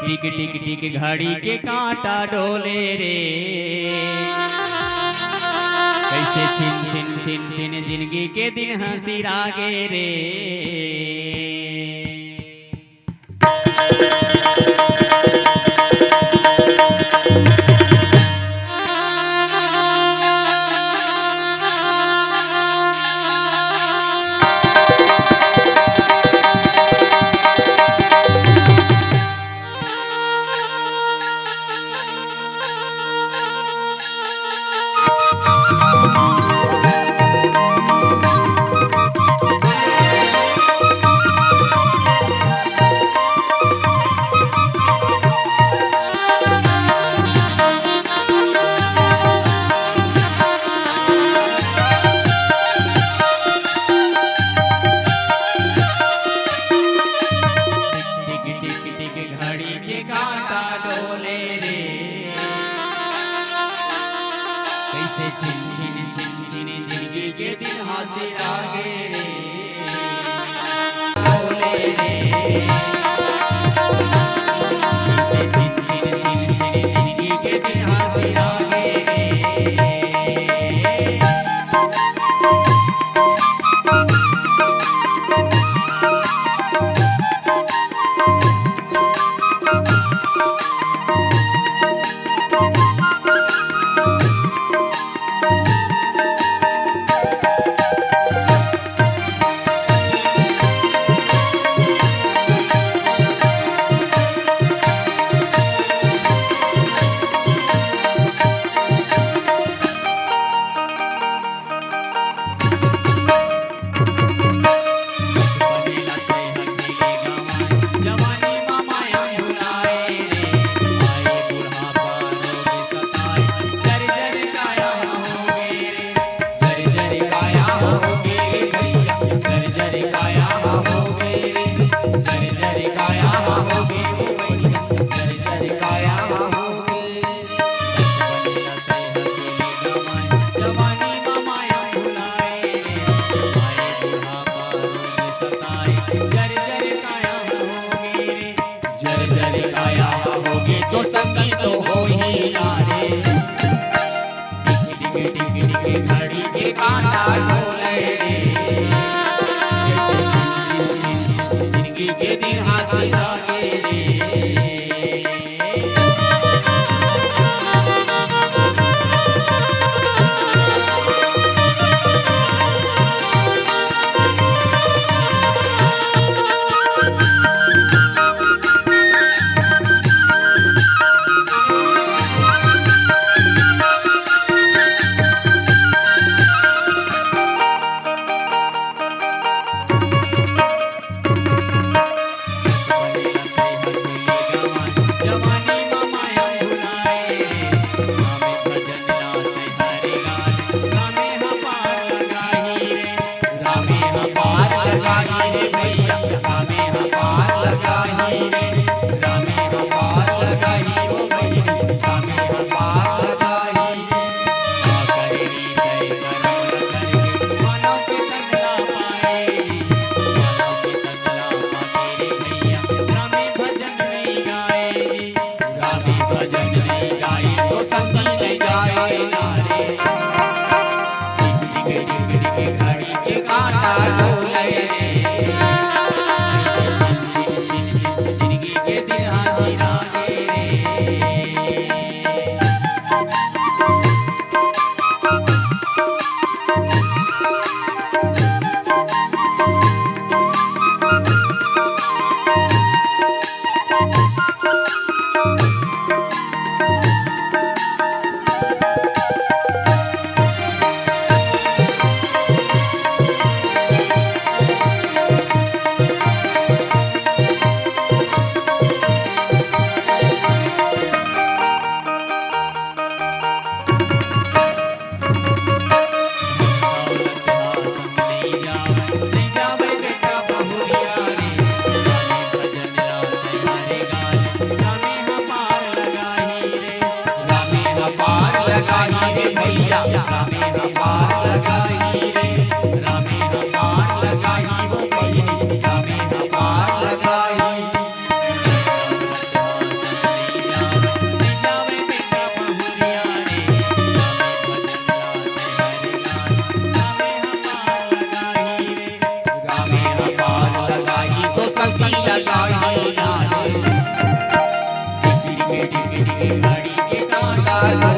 टिक टिक टिक घड़ी के कांटा डोले रे, कैसे छिन छिन छिन छिन जिंदगी के दिन हंसी रागे रे। छिन छिन छिन छिन जिंदगी के दिन हासिल आगे रे, बोले रे। छिन छिन छिन छिन जिंदगी के दिन हासिल आगे रे। तो संगी तो हो ही नारे, टिक टिक टिक घड़ी के कांटा डोले रे, जिंदगी के दिन हासिल आगे रे। लागे